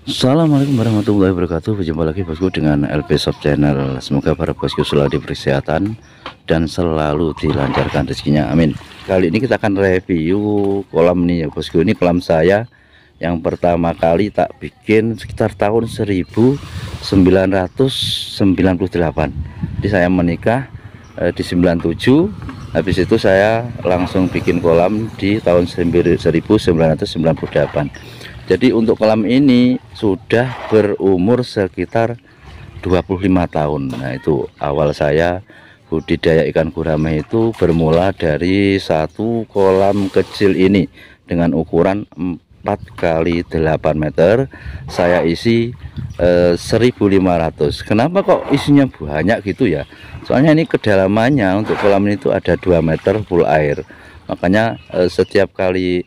Assalamualaikum warahmatullahi wabarakatuh. Berjumpa lagi bosku dengan LP Shop Channel. Semoga para bosku selalu diberi kesehatan dan selalu dilancarkan rezekinya, amin. Kali ini kita akan review kolam nih ya bosku. Ini kolam saya yang pertama kali tak bikin sekitar tahun 1998. Jadi saya menikah di 97. Habis itu saya langsung bikin kolam di tahun 1998. Jadi untuk kolam ini sudah berumur sekitar 25 tahun. Nah, itu awal saya budidaya ikan gurame itu bermula dari satu kolam kecil ini dengan ukuran 4 kali 8 meter. Saya isi 1.500. Kenapa kok isinya banyak gitu ya? Soalnya ini kedalamannya untuk kolam ini itu ada 2 meter full air. Makanya setiap kali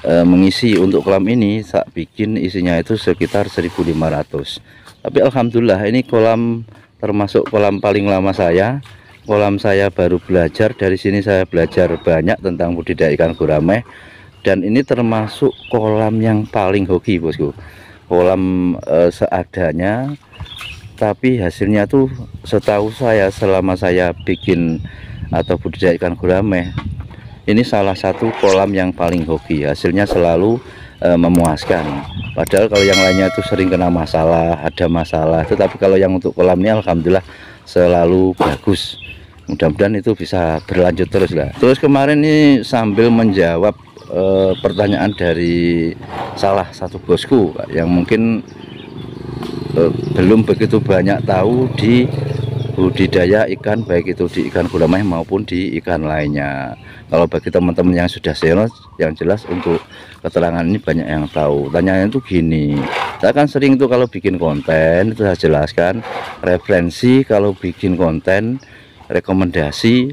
mengisi untuk kolam ini saya bikin isinya itu sekitar 1.500. Tapi alhamdulillah ini kolam termasuk kolam paling lama saya. Kolam saya baru belajar, dari sini saya belajar banyak tentang budidaya ikan gurame, dan ini termasuk kolam yang paling hoki bosku. Kolam seadanya, tapi hasilnya tuh setahu saya selama saya bikin atau budidaya ikan gurame, ini salah satu kolam yang paling hoki, hasilnya selalu memuaskan. Padahal kalau yang lainnya itu sering kena masalah, ada masalah, tetapi kalau yang untuk kolam ini alhamdulillah selalu bagus. Mudah-mudahan itu bisa berlanjut terus lah. Terus kemarin ini sambil menjawab pertanyaan dari salah satu bosku yang mungkin belum begitu banyak tahu di budidaya ikan, baik itu di ikan gurame maupun di ikan lainnya. Kalau bagi teman-teman yang sudah senior, yang jelas untuk keterangan ini banyak yang tahu. Tanyanya itu gini, saya kan sering itu kalau bikin konten itu saya jelaskan referensi, kalau bikin konten rekomendasi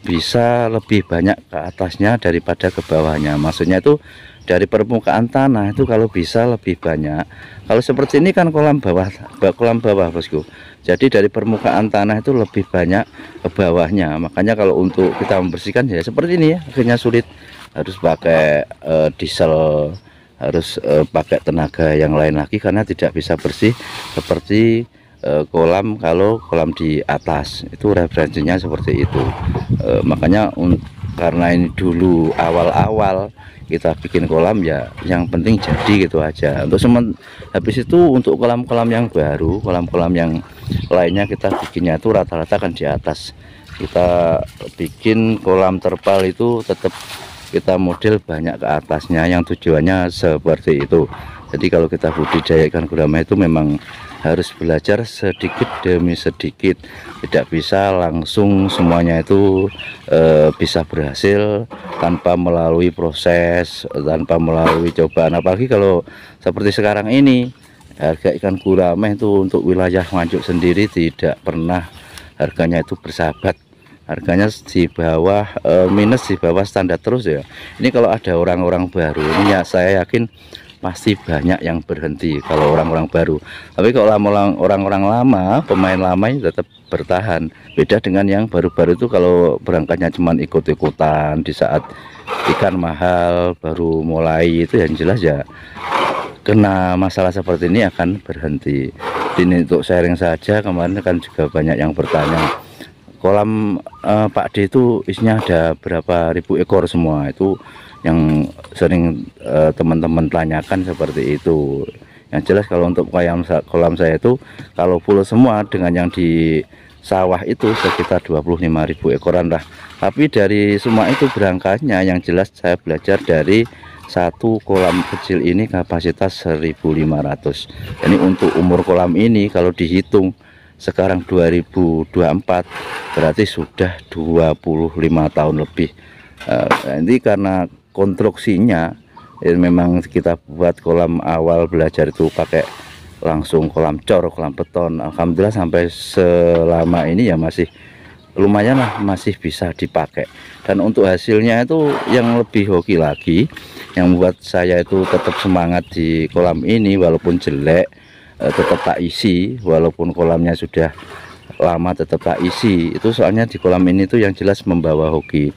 bisa lebih banyak ke atasnya daripada ke bawahnya. Maksudnya itu dari permukaan tanah itu kalau bisa lebih banyak. Kalau seperti ini kan kolam bawah bosku. Jadi dari permukaan tanah itu lebih banyak ke bawahnya. Makanya kalau untuk kita membersihkan ya seperti ini ya, akhirnya sulit, harus pakai diesel, harus pakai tenaga yang lain lagi karena tidak bisa bersih seperti kolam. Kalau kolam di atas itu referensinya seperti itu. Makanya karena ini dulu awal-awal kita bikin kolam, ya yang penting jadi gitu aja. Untuk habis itu untuk kolam-kolam yang baru, kolam-kolam yang lainnya kita bikinnya itu rata-rata kan di atas. Kita bikin kolam terpal itu tetap kita model banyak ke atasnya, yang tujuannya seperti itu. Jadi kalau kita budidaya ikan gurame itu memang harus belajar sedikit demi sedikit, tidak bisa langsung semuanya itu bisa berhasil tanpa melalui proses, tanpa melalui cobaan. Apalagi kalau seperti sekarang ini, harga ikan gurame itu untuk wilayah Nganjuk sendiri tidak pernah harganya itu bersahabat. Harganya di bawah minus, di bawah standar terus ya. Ini kalau ada orang-orang baru ini ya, saya yakin pasti banyak yang berhenti kalau orang-orang baru. Tapi kalau orang-orang lama, pemain lama ini tetap bertahan. Beda dengan yang baru-baru itu, kalau berangkatnya cuman ikut-ikutan di saat ikan mahal baru mulai, itu yang jelas ya kena masalah seperti ini akan berhenti. Ini untuk sharing saja. Kemarin kan juga banyak yang bertanya, kolam Pak D itu isinya ada berapa ribu ekor semua, itu yang sering teman-teman tanyakan seperti itu. Yang jelas kalau untuk kolam saya itu kalau full semua dengan yang di sawah itu sekitar 25.000 ekoran lah. Tapi dari semua itu berangkatnya yang jelas saya belajar dari satu kolam kecil ini kapasitas 1.500. Jadi untuk umur kolam ini kalau dihitung sekarang 2024 berarti sudah 25 tahun lebih. Ini karena konstruksinya memang kita buat kolam awal belajar itu pakai langsung kolam cor, kolam beton. Alhamdulillah sampai selama ini ya masih lumayan lah, masih bisa dipakai. Dan untuk hasilnya itu yang lebih hoki lagi, yang membuat saya itu tetap semangat di kolam ini walaupun jelek, tetap tak isi, walaupun kolamnya sudah lama tetap tak isi. Itu soalnya di kolam ini tuh yang jelas membawa hoki.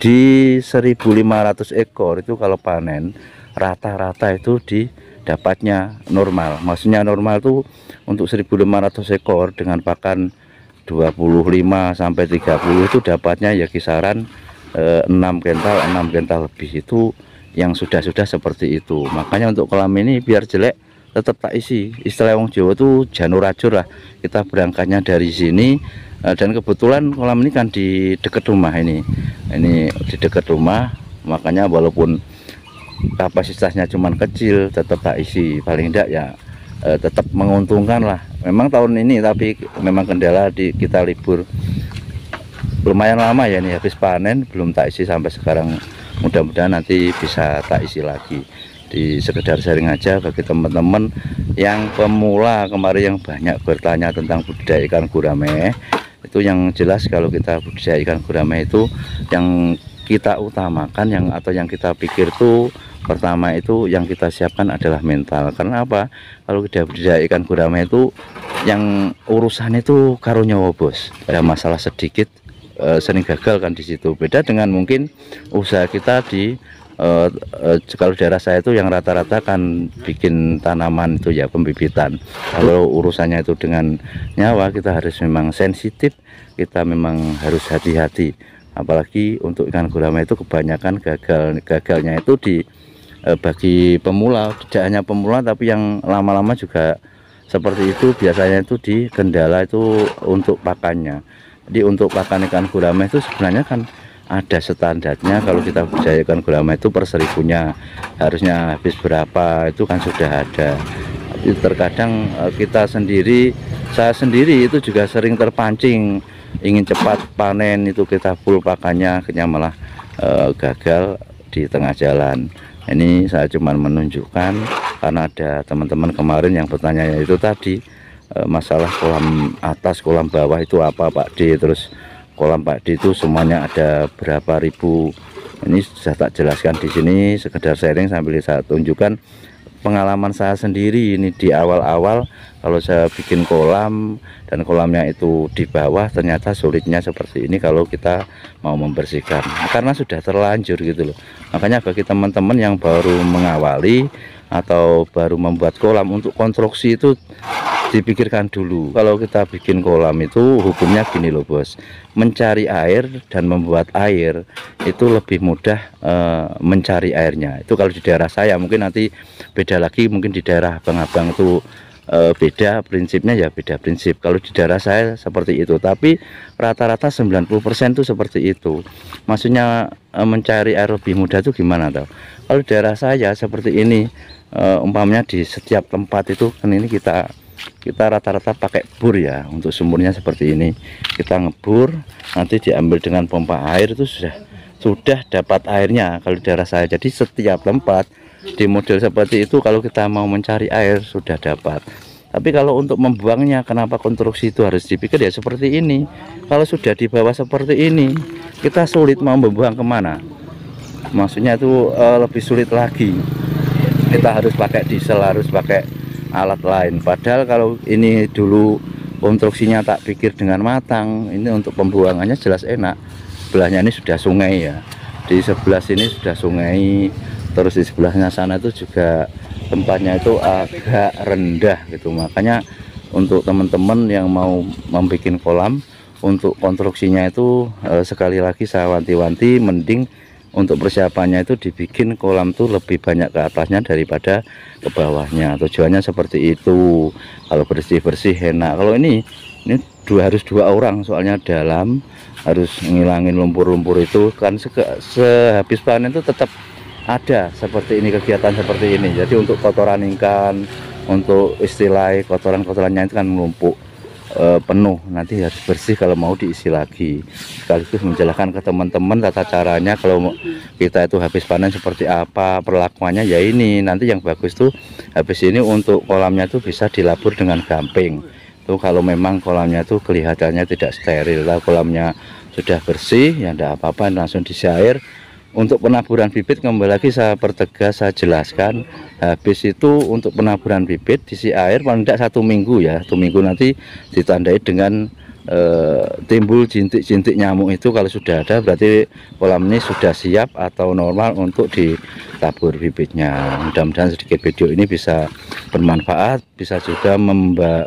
Di 1.500 ekor itu kalau panen rata-rata itu di dapatnya normal. Maksudnya normal tuh untuk 1.500 ekor dengan pakan 25 sampai 30 itu dapatnya ya kisaran 6 kental lebih, itu yang sudah seperti itu. Makanya untuk kolam ini biar jelek tetap tak isi. Istilah wong Jawa tuh janur racur lah. Kita berangkatnya dari sini, dan kebetulan kolam ini kan di dekat rumah ini di dekat rumah. Makanya walaupun kapasitasnya cuman kecil tetap tak isi, paling enggak ya tetap menguntungkan lah. Memang tahun ini tapi memang kendala kita libur lumayan lama ya, ini habis panen belum tak isi sampai sekarang. Mudah-mudahan nanti bisa tak isi lagi. Di sekedar sharing aja bagi teman-teman yang pemula kemarin yang banyak bertanya tentang budidaya ikan gurame. Itu yang jelas kalau kita budidaya ikan gurame itu yang kita utamakan atau yang kita pikir tuh pertama itu yang kita siapkan adalah mental. Karena apa? Kalau kita budidaya ikan gurame itu yang urusan itu karo nyawa bos. Ada masalah sedikit sering gagal kan di situ. Beda dengan mungkin usaha kita di kalau daerah saya itu yang rata-rata kan bikin tanaman itu ya pembibitan. Kalau urusannya itu dengan nyawa kita harus memang sensitif, kita memang harus hati-hati. Apalagi untuk ikan gurame itu kebanyakan gagalnya itu bagi pemula, tidak hanya pemula tapi yang lama-lama juga seperti itu. Biasanya itu di kendala itu untuk pakannya. Jadi untuk pakan ikan gurame itu sebenarnya kan ada standarnya. Kalau kita budidaya ikan gurame itu per 1000-nya harusnya habis berapa itu kan sudah ada. Tapi terkadang saya sendiri itu juga sering terpancing ingin cepat panen, itu kita full pakannya akhirnya malah gagal di tengah jalan. Ini saya cuma menunjukkan karena ada teman-teman kemarin yang bertanya itu tadi masalah kolam atas kolam bawah itu apa Pak D, terus kolam Pak D itu semuanya ada berapa ribu. Ini sudah tak jelaskan di sini, sekedar sharing sambil saya tunjukkan pengalaman saya sendiri. Ini di awal-awal kalau saya bikin kolam dan kolamnya itu di bawah, ternyata sulitnya seperti ini kalau kita mau membersihkan karena sudah terlanjur gitu loh. Makanya bagi teman-teman yang baru mengawali atau baru membuat kolam, untuk konstruksi itu dipikirkan dulu. Kalau kita bikin kolam itu hukumnya gini loh bos, mencari air dan membuat air itu lebih mudah mencari airnya. Itu kalau di daerah saya, mungkin nanti beda lagi, mungkin di daerah abang-abang itu beda prinsipnya, ya beda prinsip. Kalau di daerah saya seperti itu, tapi rata-rata 90% itu seperti itu. Maksudnya mencari air lebih mudah itu gimana tau? Kalau di daerah saya seperti ini, umpamanya di setiap tempat itu kan ini kita rata-rata pakai bur ya. Untuk sumurnya seperti ini, kita ngebur, nanti diambil dengan pompa air itu sudah dapat airnya kalau di daerah saya. Jadi setiap tempat di model seperti itu kalau kita mau mencari air sudah dapat. Tapi kalau untuk membuangnya, kenapa konstruksi itu harus dipikir ya seperti ini. Kalau sudah di bawah seperti ini, kita sulit mau membuang kemana. Maksudnya itu lebih sulit lagi. Kita harus pakai diesel, harus pakai alat lain. Padahal kalau ini dulu konstruksinya tak pikir dengan matang, ini untuk pembuangannya jelas enak. Sebelahnya ini sudah sungai ya, di sebelah sini sudah sungai, terus di sebelahnya sana itu juga tempatnya itu agak rendah gitu. Makanya untuk teman-teman yang mau membuat kolam, untuk konstruksinya itu sekali lagi saya wanti-wanti, mending untuk persiapannya itu dibikin kolam tuh lebih banyak ke atasnya daripada ke bawahnya. Tujuannya seperti itu. Kalau bersih-bersih enak. Kalau ini harus 2 orang, soalnya dalam harus ngilangin lumpur-lumpur itu kan. Sehabis panen itu tetap ada seperti ini, kegiatan seperti ini. Jadi untuk kotoran ikan, untuk istilah kotoran-kotorannya itu kan menumpuk penuh, nanti harus bersih kalau mau diisi lagi. Sekaligus menjelaskan ke teman-teman tata caranya kalau kita itu habis panen seperti apa perlakuannya. Ya ini nanti yang bagus tuh habis ini untuk kolamnya tuh bisa dilabur dengan gamping tuh. Kalau memang kolamnya tuh kelihatannya tidak steril, lah kolamnya sudah bersih ya enggak apa-apa, langsung diisi air. Untuk penaburan bibit kembali lagi saya pertegas, saya jelaskan, habis itu untuk penaburan bibit diisi air paling tidak 1 minggu ya. 1 minggu nanti ditandai dengan timbul jintik-jintik nyamuk itu. Kalau sudah ada berarti kolam ini sudah siap atau normal untuk tabur bibitnya. Mudah-mudahan sedikit video ini bisa bermanfaat, bisa juga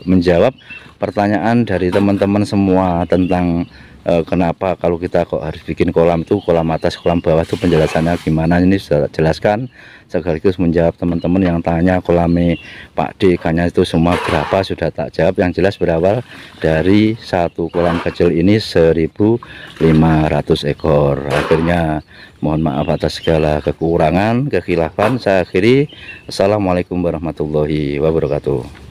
menjawab pertanyaan dari teman-teman semua tentang kenapa kalau kita kok harus bikin kolam tuh, kolam atas kolam bawah tuh penjelasannya gimana. Ini sudah jelaskan, sekaligus menjawab teman-teman yang tanya kolamnya Pak D ikannya itu semua berapa, sudah tak jawab. Yang jelas berawal dari satu kolam kecil ini 1.500 ekor. Akhirnya mohon maaf atas segala kekurangan, kekhilafan. Saya akhiri. Assalamualaikum warahmatullahi wabarakatuh.